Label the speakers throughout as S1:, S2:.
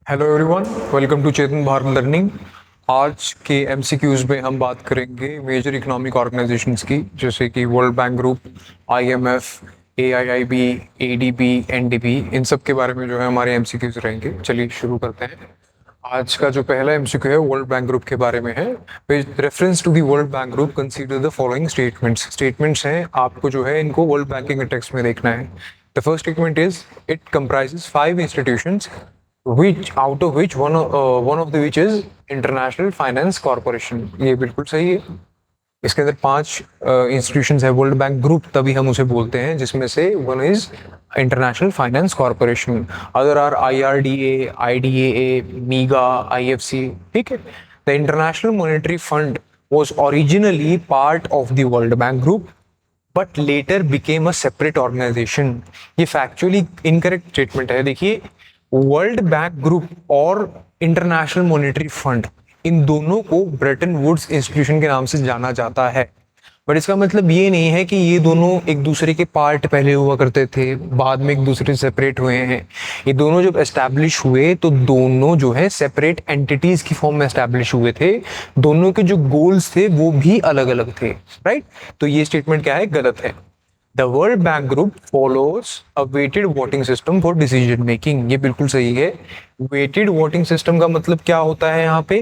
S1: Hello everyone, welcome to Chetan Bharat learning. आज के MCQs में हम बात करेंगे मेजर इकोनॉमिक ऑर्गेनाइजेशंस की, जैसे कि world bank group, IMF, AIIB, ADB, NDB. इन सब के बारे में जो है हमारे एमसीक्यूज रहेंगे। चलिए शुरू करते हैं। आज का जो पहला एमसीक्यू है वर्ल्ड बैंक ग्रुप के बारे में है। With reference to the World bank Group consider the following statements. Statements हैं, आपको जो है इनको वर्ल्ड बैंकिंग इंडेक्स में देखना है। The first statement is it comprises 5 institutions which out of which one of the which is international Finance corporation. ये बिल्कुल सही है। इसके अंदर 5 इंस्टीट्यूशंस है वर्ल्ड बैंक ग्रुप, तभी हम उसे बोलते हैं, जिसमें से one is International Finance Corporation. Other are IRDA, IDAA, MIGA, IFC। ठीक है। The International Monetary Fund was originally part of the World Bank Group but later became a separate organization। ये फैक्चुअली इनकरेक्ट स्टेटमेंट है। देखिए, world bank group और international Monetary fund, इन दोनों को Bretton Woods institution के नाम से जाना जाता है। बट इसका मतलब ये नहीं है कि ये दोनों एक दूसरे के पार्ट पहले हुआ करते थे, बाद में एक दूसरे से सेपरेट हुए हैं। ये दोनों जब एस्टैब्लिश हुए तो दोनों जो है सेपरेट एंटिटीज की फॉर्म में एस्टैब्लिश हुए थे। दोनों के जो गोल्स थे वो भी अलग अलग थे। राइट। तो ये स्टेटमेंट क्या है, गलत है। The World bank Group follows a weighted voting system for decision making. ये बिल्कुल सही है। वेटेड वोटिंग सिस्टम का मतलब क्या होता है यहाँ पे,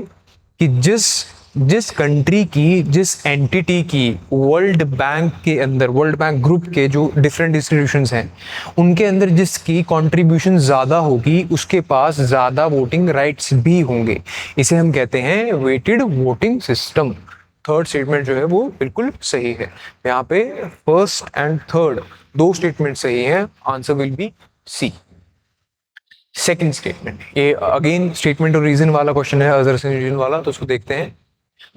S1: कि जिस जिस कंट्री की, जिस एंटिटी की वर्ल्ड बैंक के अंदर, वर्ल्ड बैंक ग्रुप के जो डिफरेंट इंस्टीट्यूशंस हैं, उनके अंदर जिसकी कंट्रीब्यूशन ज़्यादा होगी उसके पास ज़्यादा वोटिंग राइट्स भी होंगे। इसे हम कहते हैं weighted voting system. Third statement जो है वो बिल्कुल सही है। यहाँ पे फर्स्ट एंड थर्ड दो स्टेटमेंट सही हैं। Answer will be C. Second statement, ये अगेन स्टेटमेंट और रीजन वाला क्वेश्चन है, अदर रीजन वाला, तो उसको देखते हैं।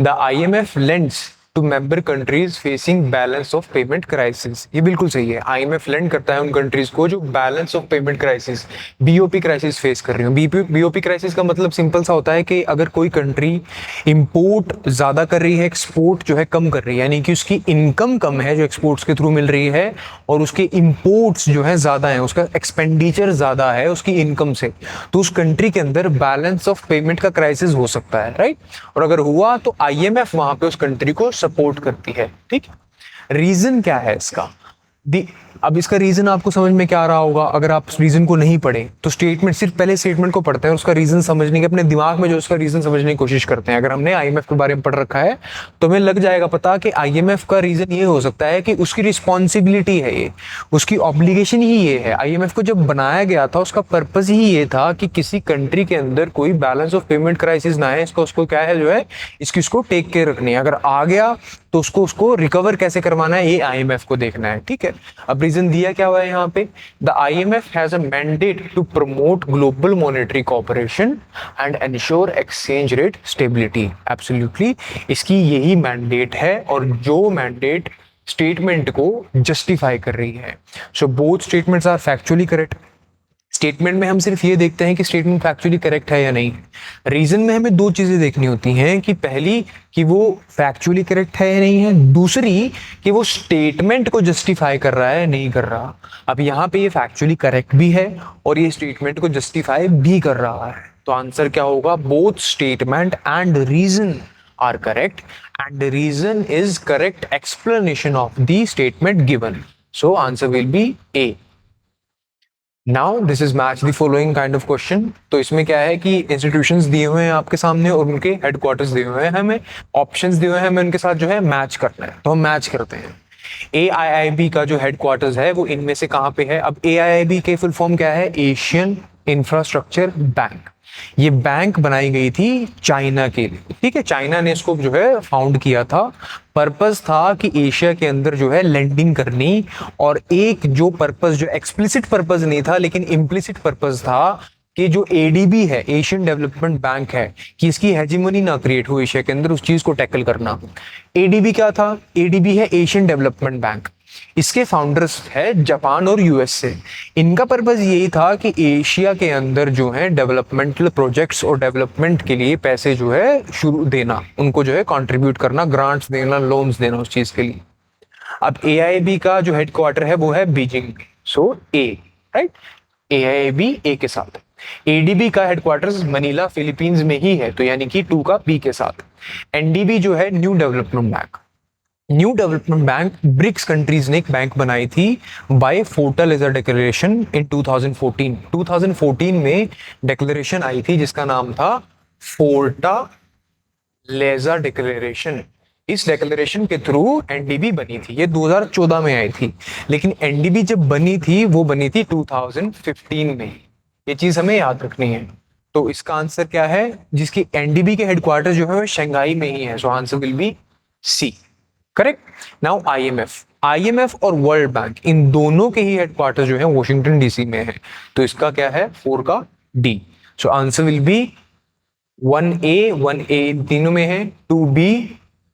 S1: The IMF lends to member countries facing balance of payment crisis. ये बिल्कुल सही है। IMF लेंड करता है उन कंट्रीज को जो balance of payment crisis, BOP crisis face कर रही हो। BOP क्राइसिस का मतलब सिंपल सा होता है कि अगर कोई कंट्री इंपोर्ट ज्यादा कर रही है, एक्सपोर्ट जो है कम कर रही है, यानी कि उसकी इनकम कम है जो एक्सपोर्ट्स के थ्रू मिल रही है, और उसके इंपोर्ट्स जो है ज्यादा है, उसका एक्सपेंडिचर ज्यादा है उसकी इनकम से, तो उस कंट्री के अंदर बैलेंस ऑफ पेमेंट का क्राइसिस हो सकता है। राइट। और अगर हुआ तो IMF वहां पे उस कंट्री को सपोर्ट करती है। ठीक। रीजन क्या है इसका? अब इसका रीजन आपको समझ में क्या आ रहा होगा। अगर आप रीजन को नहीं पढ़े तो स्टेटमेंट, सिर्फ पहले स्टेटमेंट को पढ़ते हैं, उसका रीजन समझने के, अपने दिमाग में जो उसका रीजन समझने की कोशिश करते हैं। अगर हमने IMF के बारे में पढ़ रखा है तो हमें लग जाएगा पता कि IMF का रीजन ये हो सकता है कि उसकी रिस्पॉन्सिबिलिटी है, ये उसकी ऑब्लिगेशन ही ये है। IMF को जब बनाया गया था उसका पर्पज ही ये था कि किसी कंट्री के अंदर कोई बैलेंस ऑफ पेमेंट क्राइसिस ना है, इसको उसको क्या है जो है इसको टेक केयर रखनी है। अगर आ गया तो उसको रिकवर कैसे करवाना है, ये IMF को देखना है। ठीक है। अब रीजन दिया क्या हुआ है यहाँ पे, the IMF has a mandate to promote global monetary cooperation and ensure exchange rate stability. Absolutely इसकी यही मैंडेट है, और जो मैंडेट स्टेटमेंट को जस्टिफाई कर रही है। So both statements are factually correct. Statement में हम सिर्फ ये देखते हैं कि स्टेटमेंट फैक्चुअली करेक्ट है या नहीं। रीजन में हमें दो चीजें देखनी होती हैं, कि पहली कि वो फैक्चुअली करेक्ट है या नहीं है, दूसरी कि वो स्टेटमेंट को जस्टिफाई कर रहा है नहीं कर रहा। अब यहाँ पे ये फैक्चुअली करेक्ट भी है और ये स्टेटमेंट को जस्टिफाई भी कर रहा है। तो आंसर क्या होगा, both statement and reason are correct and the reason is correct explanation of the statement given. So answer will be A. Now this is match the following kind of question. तो इसमें क्या है कि institutions दिए हुए हैं आपके सामने और उनके हेडक्वार्टर्स दिए हुए हैं, हमें ऑप्शंस दिए हुए हैं, हमें उनके साथ जो है मैच करना है। तो हम मैच करते हैं। AIIB का जो हेडक्वार्टर्स है वो इनमें से कहाँ पे है? अब AIIB के फुल फॉर्म क्या है? Asian infrastructure bank. ये बैंक बनाई गई थी चाइना के लिए। ठीक है। चाइना ने इसको जो है फाउंड किया था। पर्पस था कि एशिया के अंदर जो है लेंडिंग करनी, और एक जो पर्पस, जो एक्सप्लिसिट पर्पस नहीं था लेकिन इम्प्लिसिट पर्पस था, कि जो ADB है, एशियन डेवलपमेंट बैंक है, कि इसकी हेजिमोनी ना क्रिएट हो एशिया के अंदर, उस चीज को टैकल करना। ADB क्या था? ADB है एशियन डेवलपमेंट बैंक। इसके फाउंडर्स है जापान और US से। इनका पर्पस यही था कि एशिया के अंदर जो है डेवलपमेंटल प्रोजेक्ट्स और डेवलपमेंट के लिए पैसे जो है शुरू देना, उनको जो है कंट्रीब्यूट करना, ग्रांट्स देना, लोन्स देना उस चीज के लिए। अब AIB का जो हेडक्वार्टर है वो है बीजिंग। सो ए, राइट, AIB ए के साथ। एडीबी का हेडक्वार्टर्स मनीला फिलीपींस में ही है, तो यानी कि 2 का बी के साथ। एनडीबी जो है New Development Bank, New Development Bank BRICS countries ने एक बैंक बनाई थी बाय फोर्टालेजा डिक्लेरेशन इन 2014। 2014 में डिक्लेरेशन आई थी जिसका नाम था फोर्टालेजा डिक्लेरेशन। इस डिक्लेरेशन के थ्रू एनडीबी बनी थी, ये 2014 में आई थी, लेकिन एनडीबी जब बनी थी वो बनी थी 2015 में। ये चीज हमें याद रखनी है। तो इसका आंसर क्या है, जिसकी एनडीबी के हेडक्वार्टर जो है वो शंघाई में ही है, so answer will be C. Correct. Now IMF और वर्ल्ड बैंक इन दोनों के ही हेडक्वार्टर जो है वॉशिंगटन डीसी में है, तो इसका क्या है 4 का D. So answer will B 1A इन तीनों में है, 2B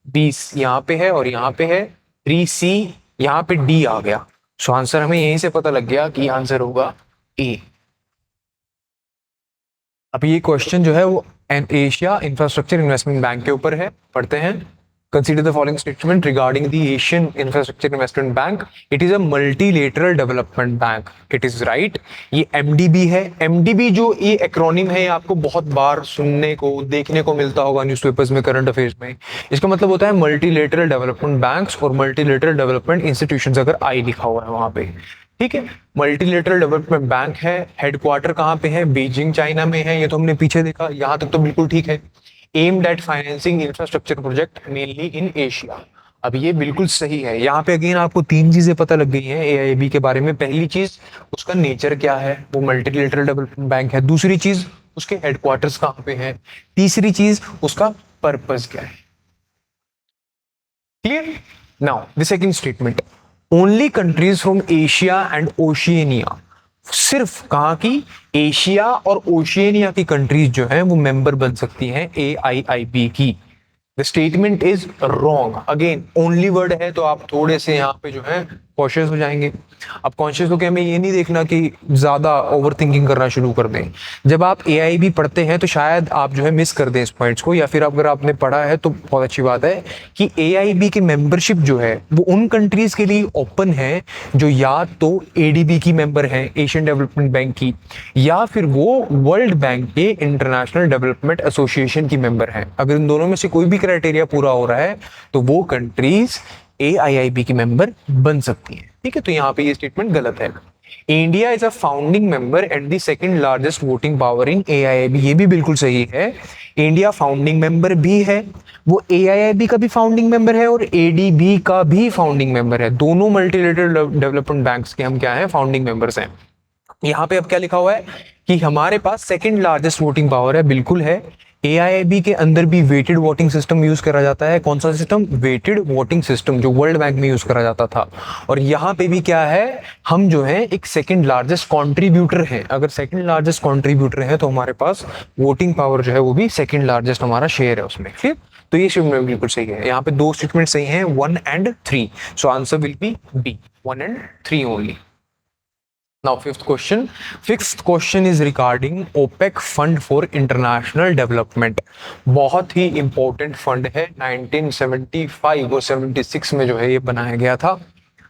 S1: बी यहाँ पे है और यहाँ पे है, 3C यहाँ पे डी आ गया। सो आंसर हमें यहीं से पता लग गया कि आंसर होगा ए। अब ये क्वेश्चन जो है वो एशिया इंफ्रास्ट्रक्चर इन्वेस्टमेंट बैंक के ऊपर है, पढ़ते हैं। Consider the following statement regarding the Asian Infrastructure Investment Bank. It is a multilateral development bank. It is right. ये MDB है। MDB जो ये एक्रोनिम है, आपको बहुत बार सुनने को देखने को मिलता होगा न्यूज़पेपर्स में, करंट अफेयर्स में। इसका मतलब होता है मल्टीलेटरल डेवलपमेंट बैंक्स और मल्टीलेटरल डेवलपमेंट इंस्टीट्यूशंस, अगर आई लिखा हुआ है वहां पे, ठीक है। मल्टीलेटरल डेवलपमेंट बैंक है, हेडक्वार्टर कहाँ पे है, बीजिंग चाइना में है, ये तो हमने पीछे देखा, यहां तक तो बिल्कुल ठीक है। Aimed at financing infrastructure project mainly in Asia, अब ये बिल्कुल सही है। यहाँ पे अगेन आपको 3 चीजें पता लग गई हैं एआईबी के बारे में। पहली चीज उसका नेचर क्या है, वो मल्टीलेटरल डेवलपमेंट बैंक है। दूसरी चीज उसके हेडक्वार्टर्स कहाँ पे है। तीसरी चीज उसका पर्पस क्या है। Clear. Now the second statement, only countries from Asia and Oceania, सिर्फ कहा कि एशिया और ओशियनिया की कंट्रीज जो है वो मेंबर बन सकती हैं AIIB की। The statement is wrong. Again only word है तो आप थोड़े से यहाँ पे जो है कॉशियस हो जाएंगे। अब कॉशियस होकर हमें ये नहीं देखना कि ज्यादा ओवर थिंकिंग करना शुरू कर दें। जब आप AIB पढ़ते हैं तो शायद आप जो है मिस कर दें इस पॉइंट्स को, या फिर अगर आपने पढ़ा है तो बहुत अच्छी बात है कि AIB की मेंबरशिप जो है वो उन कंट्रीज के लिए ओपन है जो या तो ADB की मेंबर है, एशियन डेवलपमेंट बैंक की, या फिर वो वर्ल्ड बैंक के इंटरनेशनल डेवलपमेंट एसोसिएशन की मेंबर है। अगर इन दोनों में से कोई भी क्राइटेरिया पूरा हो रहा है तो वो कंट्रीज AIIB की मेंबर बन सकती है, ठीक है। तो यहाँ पे ये स्टेटमेंट गलत है। India is a founding member and the second largest voting power in AIIB, ये भी बिल्कुल सही है। इंडिया फाउंडिंग मेंबर भी है, वो AIIB का भी फाउंडिंग मेंबर है और ADB का भी फाउंडिंग मेंबर है। दोनों मल्टीलेटरल डेवलपमेंट बैंक्स के हम क्या है, फाउंडिंग मेंबर्स हैं। यहाँ पे अब क्या लिखा हुआ है कि हमारे पास सेकंड लार्जेस्ट वोटिंग पावर है, बिल्कुल है। AIIB के अंदर भी वेटेड वोटिंग सिस्टम यूज करा जाता है। कौन सा सिस्टम, वेटेड वोटिंग सिस्टम, जो वर्ल्ड बैंक में यूज करा जाता था। और यहाँ पे भी क्या है, हम जो है एक सेकंड लार्जेस्ट कॉन्ट्रीब्यूटर हैं। अगर सेकंड लार्जेस्ट कॉन्ट्रीब्यूटर है तो हमारे पास वोटिंग पावर जो है वो भी सेकंड लार्जेस्ट हमारा शेयर है उसमें। ठीक, तो ये स्टेटमेंट बिल्कुल सही है। यहाँ पे 2 स्टेटमेंट सही हैं, 1 and 3, so answer will be B, 1 and 3 only. Now fifth question is regarding OPEC fund for international development। बहुत ही important fund है, 1975 और 76 में जो है ये बनाया गया था,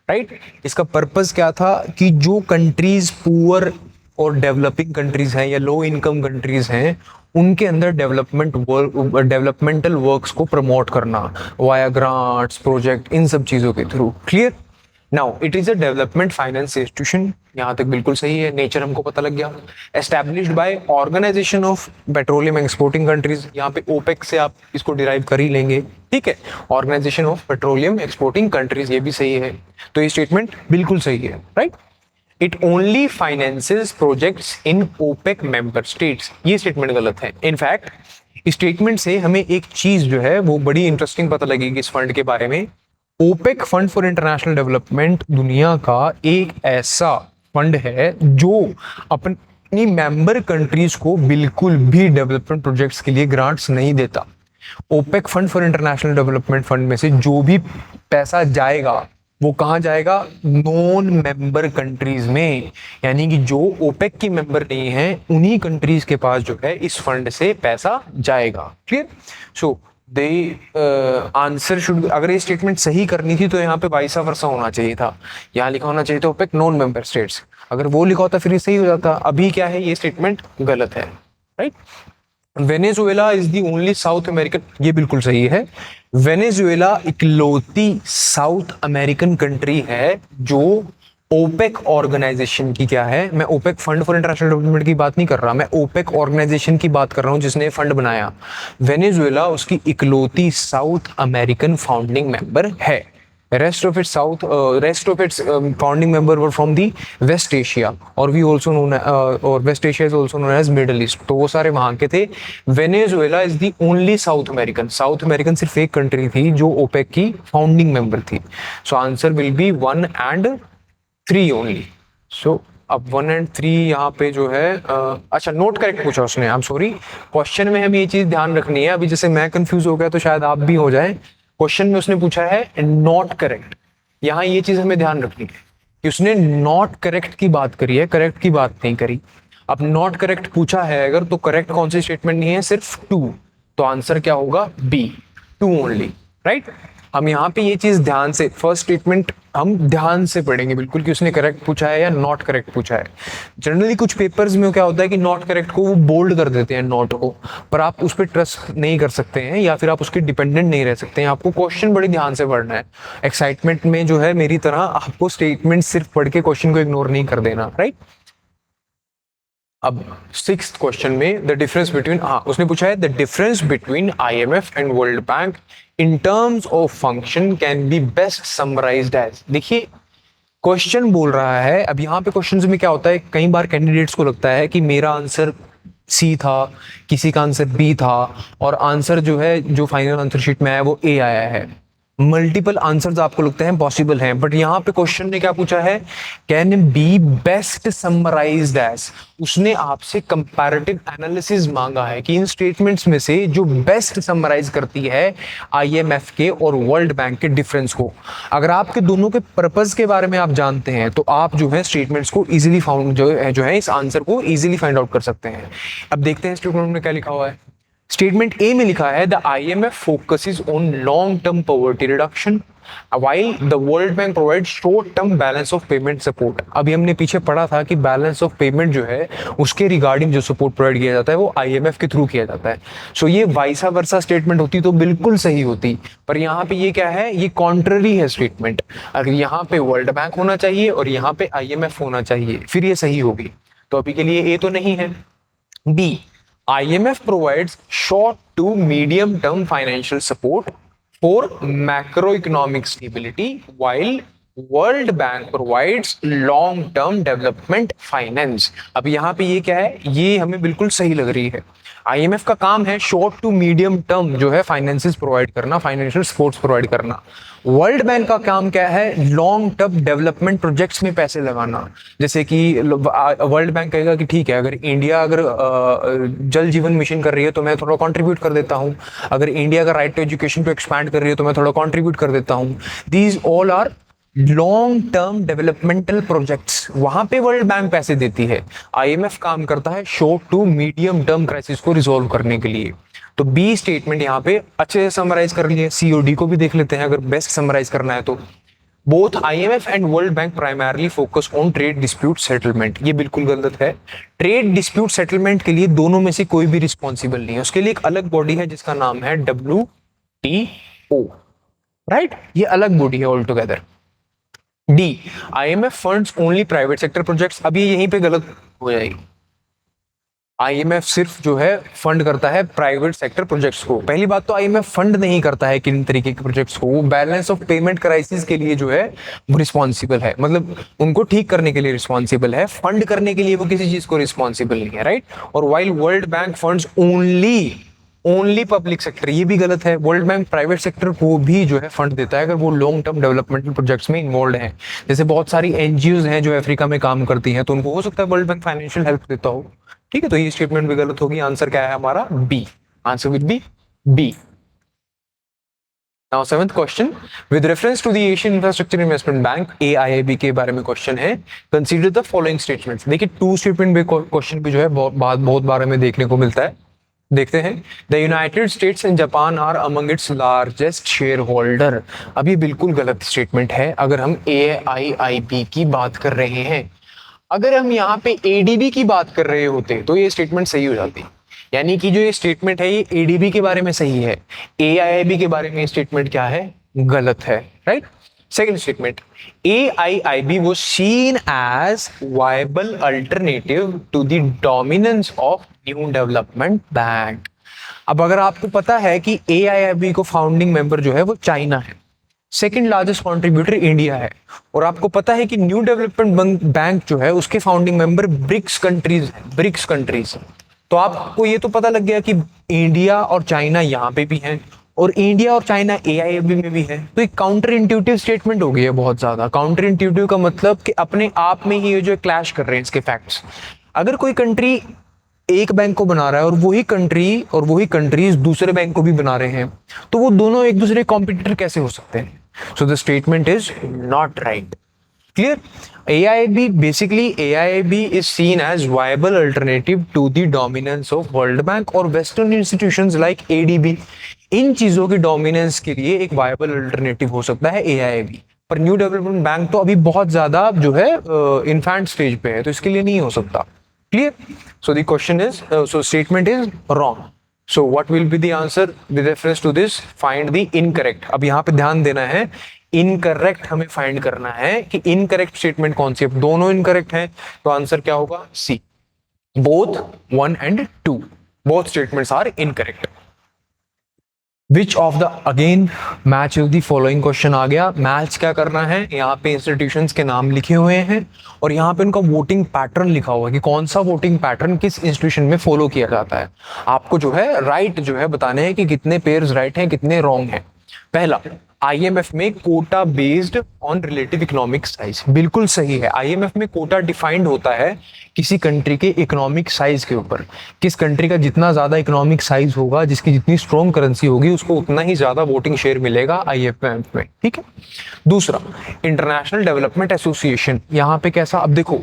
S1: राइट। इसका पर्पस क्या था कि जो कंट्रीज पुअर और डेवलपिंग कंट्रीज हैं या लो इनकम कंट्रीज हैं उनके अंदर डेवलपमेंटल वर्क्स को प्रमोट करना वाया ग्रांट्स, प्रोजेक्ट, इन सब चीजों के through. Clear. Now it is a development finance institution, यहाँ तक बिल्कुल सही है, नेचर हमको पता लग गया। Established by Organization of Petroleum Exporting Countries, यहाँ पे ओपेक से आप इसको डिराइव कर ही लेंगे, ठीक है। Organization of Petroleum Exporting Countries, ये भी सही है। तो ये स्टेटमेंट बिल्कुल सही है, right. It only finances projects in OPEC member states, ये स्टेटमेंट गलत है। इनफैक्ट इस स्टेटमेंट से हमें एक चीज जो है वो बड़ी इंटरेस्टिंग पता लगेगी इस फंड के बारे में। OPEC Fund for International Development दुनिया का एक ऐसा फंड है जो अपनी मेंबर कंट्रीज को बिल्कुल भी डेवलपमेंट प्रोजेक्ट्स के लिए ग्रांट्स नहीं देता। OPEC Fund for International Development fund में से जो भी पैसा जाएगा वो कहाँ जाएगा, नॉन मेंबर कंट्रीज में, यानी कि जो ओपेक की मेंबर नहीं है उन्हीं कंट्रीज के पास जो है इस फंड से पैसा जाएगा। Clear. So they answer should, अगर ये स्टेटमेंट सही करनी थी तो यहाँ पे वाइस वर्सा होना चाहिए था, यहाँ लिखा होना चाहिए था ओपेक नॉन मेंबर स्टेट्स। अगर वो लिखा होता फिर ये सही हो जाता। अभी क्या है, ये स्टेटमेंट गलत है, right. Venezuela is the only south American, ये बिल्कुल सही है। वेनेजुएला इकलौती साउथ अमेरिकन कंट्री है जो ओपेक ऑर्गेनाइजेशन की, क्या है, मैं OPEC Fund for International Development की बात नहीं कर रहा, मैं ओपेक ऑर्गेनाइजेशन की बात कर रहा हूं जिसने फंड बनाया। वेनेजुएला उसकी इकलौती साउथ अमेरिकन फाउंडिंग मेंबर है। Rest of its founding member were from the West Asia, और we also known और West Asia is also known as Middle East, तो वो सारे वहाँ के थे। Venezuela is the only south American सिर्फ एक कंट्री थी जो ओपेक की फाउंडिंग मेंबर थी। So answer will be 1 and 3 only. So अब 1 and 3 यहाँ पे जो है अच्छा नोट करेक्ट पूछा उसने, आई एम सॉरी। क्वेश्चन में हमें ये चीज ध्यान रखनी है, अभी जैसे मैं कंफ्यूज हो गया तो शायद आप भी हो जाए। क्वेश्चन में उसने पूछा है नॉट करेक्ट, यहाँ ये चीज हमें ध्यान रखनी है कि उसने नॉट करेक्ट की बात करी है, करेक्ट की बात नहीं करी। अब नॉट करेक्ट पूछा है अगर, तो करेक्ट कौन सी स्टेटमेंट नहीं है, सिर्फ 2, तो आंसर क्या होगा, बी, 2 ओनली, राइट। हम यहाँ पे ये चीज ध्यान से, फर्स्ट स्टेटमेंट हम ध्यान से पढ़ेंगे बिल्कुल कि उसने करेक्ट पूछा है या नॉट करेक्ट पूछा है। जनरली कुछ पेपर्स में क्या होता है कि नॉट करेक्ट को वो बोल्ड कर देते हैं, नॉट को, पर आप उस पर ट्रस्ट नहीं कर सकते हैं या फिर आप उसके डिपेंडेंट नहीं रह सकते हैं। आपको क्वेश्चन बड़ी ध्यान से पढ़ना है। एक्साइटमेंट में जो है मेरी तरह आपको स्टेटमेंट सिर्फ पढ़ के क्वेश्चन को इग्नोर नहीं कर देना, राइट। अब 6th क्वेश्चन में द डिफरेंस बिटवीन, उसने पूछा है the difference between IMF and World Bank in terms of function can be best summarised as. देखिए क्वेश्चन बोल रहा है, अब यहाँ पे क्वेश्चंस में क्या होता है, कई बार कैंडिडेट्स को लगता है कि मेरा आंसर सी था, किसी का आंसर बी था, और आंसर जो है जो फाइनल आंसर शीट में आया वो ए आया है। मल्टीपल आंसर्स आपको लगते हैं पॉसिबल हैं, बट यहाँ पे क्वेश्चन ने क्या पूछा है, can be best summarised as. उसने आपसे कंपैरेटिव एनालिसिस मांगा है कि इन स्टेटमेंट्स में से जो बेस्ट समराइज करती है IMF के और वर्ल्ड बैंक के डिफरेंस को। अगर आपके दोनों के पर्पस के बारे में आप जानते हैं तो आप जो है स्टेटमेंट्स को इजीली फाउंड जो है इस आंसर को इजीली फाइंड आउट कर सकते हैं। अब देखते हैं स्टेटमेंट में क्या लिखा हुआ है। स्टेटमेंट ए में लिखा है the IMF focuses on long term poverty reduction while the World Bank provides short term balance of payment support। अभी हमने पीछे पढ़ा था कि बैलेंस ऑफ पेमेंट जो है उसके रिगार्डिंग जो सपोर्ट प्रोवाइड किया जाता है वो IMF के थ्रू किया जाता है। सो ये वाइसा वर्सा स्टेटमेंट होती तो बिल्कुल सही होती, पर यहाँ पे ये क्या है, ये कॉन्ट्ररी है स्टेटमेंट। अगर यहाँ पे वर्ल्ड बैंक होना चाहिए और यहाँ पे IMF होना चाहिए फिर ये सही होगी। तो अभी के लिए ए तो नहीं है। B, IMF provides short to medium term financial support for macroeconomic stability while World Bank provides long term development finance। अब यहाँ पे ये क्या है, ये हमें बिल्कुल सही लग रही है। IMF का काम है शॉर्ट टू मीडियम टर्म जो है फाइनेंसेस प्रोवाइड करना, फाइनेंशियल सपोर्ट्स प्रोवाइड करना। वर्ल्ड बैंक का काम क्या है, लॉन्ग टर्म डेवलपमेंट प्रोजेक्ट्स में पैसे लगाना। जैसे कि वर्ल्ड बैंक कहेगा कि ठीक है, अगर इंडिया जल जीवन मिशन कर रही है तो मैं थोड़ा कंट्रीब्यूट कर देता हूँ, अगर इंडिया का राइट टू एजुकेशन को एक्सपैंड कर रही है तो मैं थोड़ा कंट्रीब्यूट कर देता हूँ। These all are long term developmental projects, वहां पे वर्ल्ड बैंक पैसे देती है। IMF काम करता है short to medium term crisis को रिजोल्व करने के लिए। तो बी स्टेटमेंट यहाँ पे अच्छे से समराइज कर लिए। सी और डी को भी देख लेते हैं अगर बेस्ट समराइज करना है तो। Both IMF and World bank primarily focus on trade dispute settlement, ये बिल्कुल गलत है। ट्रेड डिस्प्यूट सेटलमेंट के लिए दोनों में से कोई भी रिस्पॉन्सिबल नहीं है, उसके लिए एक अलग बॉडी है जिसका नाम है WTO, राइट, ये अलग बॉडी है all together. D, IMF funds only private sector projects, अब ये यहीं पे गलत हो जाएगी। IMF सिर्फ जो है फंड करता है प्राइवेट सेक्टर प्रोजेक्ट्स को। पहली बात तो IMF फंड नहीं करता है किन तरीके के प्रोजेक्ट्स को, वो बैलेंस ऑफ पेमेंट क्राइसिस के लिए जो है वो रिस्पॉन्सिबल है, मतलब उनको ठीक करने के लिए रिस्पॉन्सिबल है, फंड करने के लिए वो किसी चीज को रिस्पॉन्सिबल नहीं है, राइट। और while world bank funds only public sector, ये भी गलत है। वर्ल्ड बैंक प्राइवेट सेक्टर को भी जो है फंड देता है अगर वो लॉन्ग टर्म डेवलपमेंटल प्रोजेक्ट्स में इन्वॉल्व हैं। जैसे बहुत सारी NGOs हैं जो अफ्रीका में काम करती हैं, तो उनको हो सकता है वर्ल्ड बैंक फाइनेंशियल हेल्प देता हो, ठीक है। तो ये स्टेटमेंट भी गलत होगी। आंसर क्या है हमारा, B, answer will be B. Now 7th question, with reference to the Asian Infrastructure Investment Bank AIIB के बारे में क्वेश्चन है। Consider the following statements। देखिए 2 स्टेटमेंट में क्वेश्चन भी जो है बहुत बार में देखने को मिलता है। देखते हैं। The United States and Japan are among its largest share holder, अब ये बिल्कुल गलत स्टेटमेंट है अगर हम AIIB की बात कर रहे हैं। अगर हम यहाँ पे एडीबी की बात कर रहे होते तो ये स्टेटमेंट सही हो जाती, यानी कि जो ये स्टेटमेंट है ये एडीबी के बारे में सही है, एआईआईबी के बारे में स्टेटमेंट क्या है, गलत है, right. Second statement, AIIB was seen as viable alternative to the dominance of New Development Bank। अब अगर आपको पता है कि AIIB को फाउंडिंग मेंबर जो है वो चाइना है, सेकंड लार्जेस्ट कंट्रीब्यूटर इंडिया है, और आपको पता है कि न्यू डेवलपमेंट बैंक जो है उसके फाउंडिंग मेंबर ब्रिक्स कंट्रीज हैं, ब्रिक्स कंट्रीज। तो आपको ये तो पता लग गया कि इंडिया और चाइना यहाँ पे भी हैं और इंडिया और चाइना एआईआईबी में भी है। तो एक काउंटर इंट्यूटिव स्टेटमेंट हो गई है बहुत ज्यादा। काउंटर इंट्यूटिव का मतलब कि अपने आप में ही ये जो क्लैश कर रहे हैं इसके फैक्ट्स। अगर कोई कंट्री एक बैंक को बना रहा है और वही कंट्री और वही कंट्रीज दूसरे बैंक को भी बना रहे हैं, तो वो दोनों एक दूसरे कॉम्पिटिटर कैसे हो सकते हैं? So the statement is not right. Clear? AIIB is seen as viable alternative to the dominance of World Bank और Western institutions like ADB। इन चीजों की डोमिनेंस के लिए एक वायबल अल्टरनेटिव हो सकता है AIIB, पर न्यू डेवलपमेंट बैंक तो अभी बहुत ज्यादा जो है इन्फेंट स्टेज पे है, तो इसके लिए नहीं हो सकता। Clear? So the question is, so statement is wrong. So what will be the answer with reference to this? Find the incorrect. अब यहाँ पे ध्यान देना है, इनकरेक्ट हमें फाइंड करना है कि इनकरेक्ट स्टेटमेंट कौन सी है। दोनों इनकरेक्ट हैं तो आंसर क्या होगा? C, both 1 and 2, both statements are incorrect. Which of the, again match is the following question आ गया। मैच क्या करना है, यहाँ पे इंस्टीट्यूशंस के नाम लिखे हुए हैं और यहाँ पे उनका वोटिंग पैटर्न लिखा हुआ है कि कौन सा वोटिंग पैटर्न किस इंस्टीट्यूशन में फॉलो किया जाता है। आपको जो है राइट जो है बताने हैं कि कितने पेयर्स राइट हैं कितने रॉन्ग हैं। पहला, आईएमएफ में quota based on relative economic size, बिल्कुल सही है। आईएमएफ में कोटा डिफाइंड होता है किसी कंट्री के इकोनॉमिक साइज के ऊपर। किस कंट्री का जितना ज्यादा इकोनॉमिक साइज होगा, जिसकी जितनी स्ट्रॉन्ग करेंसी होगी, उसको उतना ही ज्यादा वोटिंग शेयर मिलेगा आईएमएफ में। ठीक है। दूसरा, इंटरनेशनल डेवलपमेंट एसोसिएशन, यहाँ पे कैसा, अब देखो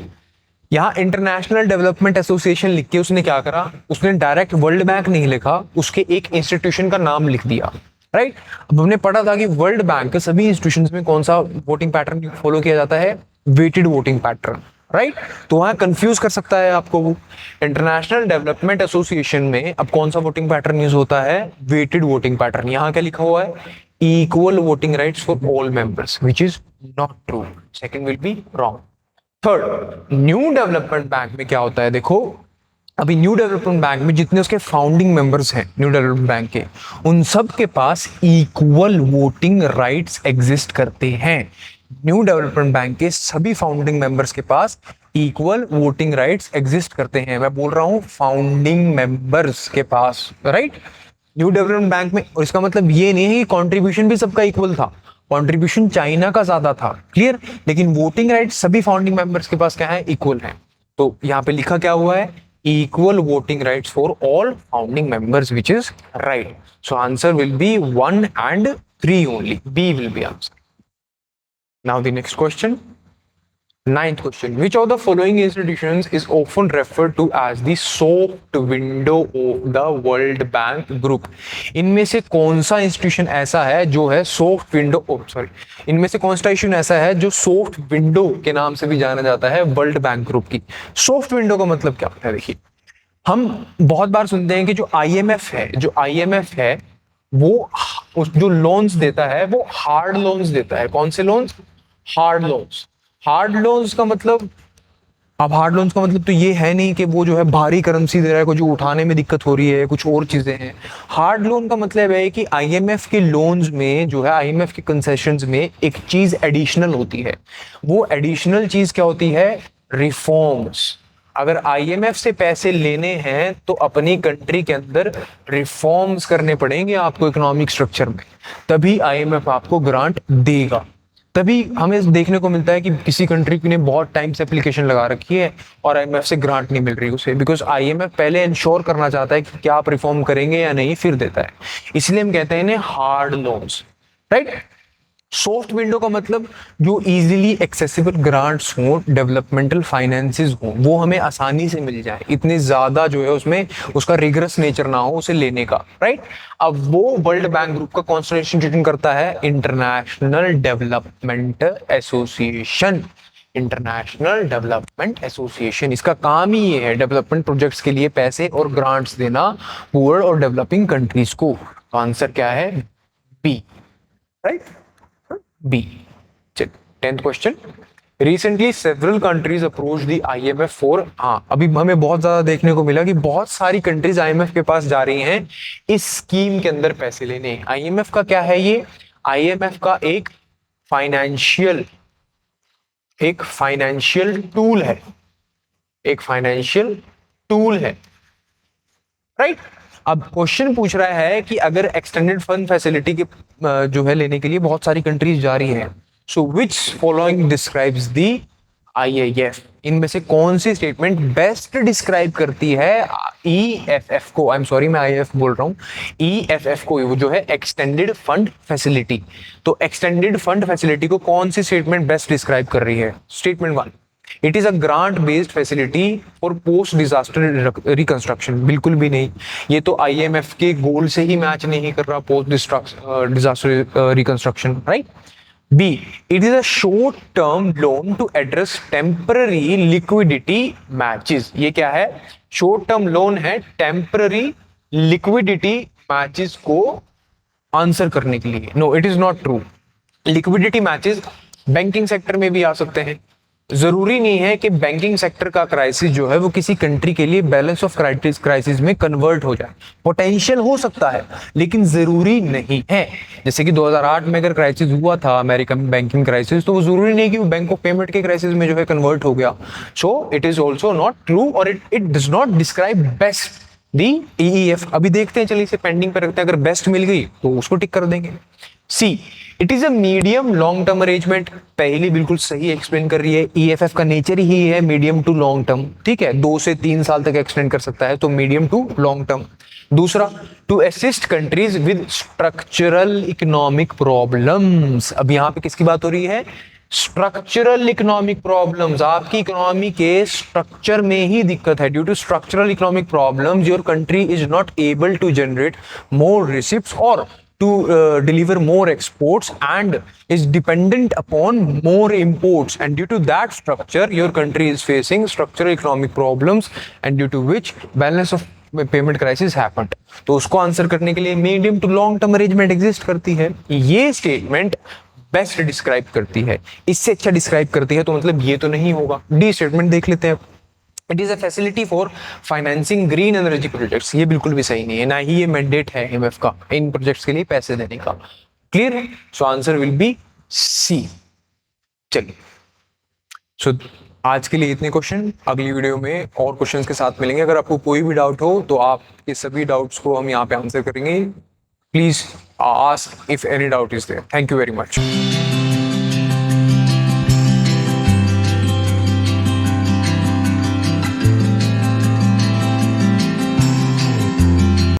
S1: यहाँ इंटरनेशनल डेवलपमेंट एसोसिएशन लिख के उसने क्या करा, उसने डायरेक्ट वर्ल्ड बैंक नहीं लिखा, उसके एक इंस्टीट्यूशन का नाम लिख दिया। राइट। अब हमने पढ़ा था कि वर्ल्ड बैंक के सभी इंस्टीट्यूशंस में कौन सा वोटिंग पैटर्न फॉलो किया जाता है? Weighted voting pattern. राइट। तो वहां कंफ्यूज कर सकता है आपको वो। इंटरनेशनल डेवलपमेंट एसोसिएशन में अब कौन सा वोटिंग पैटर्न यूज होता है? Weighted voting pattern. यहाँ क्या लिखा हुआ है? Equal voting rights for all members, which is not true. Second will be wrong. Third, New Development Bank में क्या होता है? देखो अभी न्यू डेवलपमेंट बैंक में जितने उसके फाउंडिंग मेंबर्स हैं न्यू डेवलपमेंट बैंक के, उन सब के पास इक्वल वोटिंग राइट्स एग्जिस्ट करते हैं। न्यू डेवलपमेंट बैंक के सभी फाउंडिंग मेंबर्स के पास इक्वल वोटिंग राइट्स एग्जिस्ट करते हैं। मैं बोल रहा हूं फाउंडिंग मेंबर्स के पास, राइट। न्यू डेवलपमेंट बैंक में, और इसका मतलब ये नहीं है कि कॉन्ट्रीब्यूशन भी सबका इक्वल था। कॉन्ट्रीब्यूशन चाइना का ज्यादा था, क्लियर, लेकिन वोटिंग राइट्स सभी फाउंडिंग मेंबर्स के पास क्या है? इक्वल है। तो यहाँ पे लिखा क्या हुआ है? equal voting rights for all founding members, which is right. So answer will be 1 and 3 only. B will be answer. Now the next question. Ninth question. Which of the following institutions is often referred to as the soft window of the World Bank Group? इनमें से कौन सा institution ऐसा है जो है soft window, इनमें से कौन सा इंस्टीट्यूशन ऐसा है जो सॉफ्ट विंडो के नाम से भी जाना जाता है वर्ल्ड बैंक ग्रुप की? सॉफ्ट विंडो का मतलब क्या होता है? देखिए, हम बहुत बार सुनते हैं कि जो आईएमएफ है वो जो लोन्स देता है वो हार्ड लोन्स देता है। कौन से loans? Hard loans. Hard loans का मतलब, अब हार्ड लोन्स का मतलब तो ये है नहीं कि वो जो है भारी करेंसी दे रहा है, कुछ जो उठाने में दिक्कत हो रही है, कुछ और चीजें हैं। हार्ड लोन का मतलब है कि आईएमएफ के लोन्स में जो है, आईएमएफ के कंसेशंस में एक चीज एडिशनल होती है। वो एडिशनल चीज क्या होती है? रिफॉर्म्स। अगर आईएमएफ से पैसे लेने हैं तो अपनी कंट्री के अंदर रिफॉर्म्स करने पड़ेंगे आपको इकोनॉमिक स्ट्रक्चर में, तभी आईएमएफ आपको ग्रांट देगा। तभी हमें देखने को मिलता है कि किसी कंट्री ने बहुत टाइम से एप्लीकेशन लगा रखी है और आईएमएफ से ग्रांट नहीं मिल रही उसे, बिकॉज आईएमएफ पहले इंश्योर करना चाहता है कि क्या आप रिफॉर्म करेंगे या नहीं, फिर देता है। इसलिए हम कहते हैं इन्हें hard loans, right. Soft window का मतलब जो इजीली एक्सेसिबल ग्रांट्स हो, डेवलपमेंटल फाइनेंसेस हो, वो हमें आसानी से मिल जाए, इतने ज्यादा जो है उसमें उसका रिगरस नेचर ना हो उसे लेने का, राइट। अब वो वर्ल्ड बैंक ग्रुप का कौन सा इंस्टीट्यूशन करता है? International development association. International development association. इसका काम ही ये है डेवलपमेंट प्रोजेक्ट्स के लिए पैसे और ग्रांट्स देना पुअर और डेवलपिंग कंट्रीज को। तो आंसर क्या है? B, right, B. चल 10th question, recently several countries approach the IMF for, हाँ अभी हमें बहुत ज्यादा देखने को मिला कि बहुत सारी कंट्रीज IMF के पास जा रही हैं इस स्कीम के अंदर पैसे लेने। IMF का क्या है ये? IMF का एक फाइनेंशियल टूल है, एक फाइनेंशियल टूल है, राइट। अब क्वेश्चन पूछ रहा है कि अगर एक्सटेंडेड फंड फैसिलिटी के जो है लेने के लिए बहुत सारी कंट्रीज जा रही हैं, so which following describes the IIF, इनमें से कौन सी स्टेटमेंट बेस्ट डिस्क्राइब करती है EFF को? आई एम सॉरी, मैं IIF बोल रहा हूं, EFF को, वो जो है एक्सटेंडेड फंड फैसिलिटी। तो एक्सटेंडेड फंड फैसिलिटी को कौन सी स्टेटमेंट बेस्ट डिस्क्राइब कर रही है? Statement 1, it is a grant based facility for post disaster reconstruction. बिल्कुल भी नहीं, ये तो IMF के गोल से ही मैच नहीं कर रहा, post disaster reconstruction, right. B, it is a short term loan to address temporary liquidity matches। ये क्या है? short term loan है temporary liquidity matches को आंसर करने के लिए। No, it is not true। liquidity matches banking sector में भी आ सकते हैं। जरूरी नहीं है कि बैंकिंग सेक्टर का क्राइसिस जो है वो किसी कंट्री के लिए बैलेंस ऑफ क्राइसिस में कन्वर्ट हो जाए। पोटेंशियल हो सकता है लेकिन जरूरी नहीं है। जैसे कि 2008 में अगर क्राइसिस हुआ था अमेरिका में, बैंकिंग क्राइसिस, तो वो जरूरी नहीं कि वो बैंक ऑफ पेमेंट के क्राइसिस में जो है कन्वर्ट हो गया। So it is also not true और it does not describe best the EEF। अभी देखते हैं, चलिए इसे पेंडिंग पे रखते हैं, अगर बेस्ट मिल गई तो उसको टिक कर देंगे। C, it is a medium long term arrangement. पहली बिल्कुल सही एक्सप्लेन कर रही है, EFF का नेचर ही है मीडियम टू लॉन्ग टर्म, ठीक है, 2 से 3 साल तक एक्सटेंड कर सकता है, तो मीडियम टू लॉन्ग टर्म। दूसरा, to assist countries with structural economic problems. अब यहां पे किसकी बात हो रही है? Structural economic problems. आपकी इकोनॉमी के स्ट्रक्चर में ही दिक्कत है। Due to structural economic problems your country is not able to generate more receipts और to deliver more exports and is dependent upon more imports, and due to that structure your country is facing structural economic problems and due to which balance of payment crisis happened. तो उसको answer करने के लिए medium to long term arrangement exist करती है। ये statement best describe करती है। इससे अच्छा डिस्क्राइब करती है तो मतलब ये तो नहीं होगा। डी स्टेटमेंट देख लेते हैं। It is a facility for financing green energy projects. ये बिल्कुल भी सही नहीं है, ना ही ये मैंडेट है IMF का इन प्रोजेक्ट्स के लिए पैसे देने का। क्लियर है? So answer will be C. चलिए, सो आज के लिए इतने क्वेश्चन। अगली वीडियो में और क्वेश्चंस के साथ मिलेंगे। अगर आपको कोई भी डाउट हो तो आप ये सभी डाउट्स को हम यहाँ पे आंसर करेंगे। Please ask if any doubt is there. Thank you very much.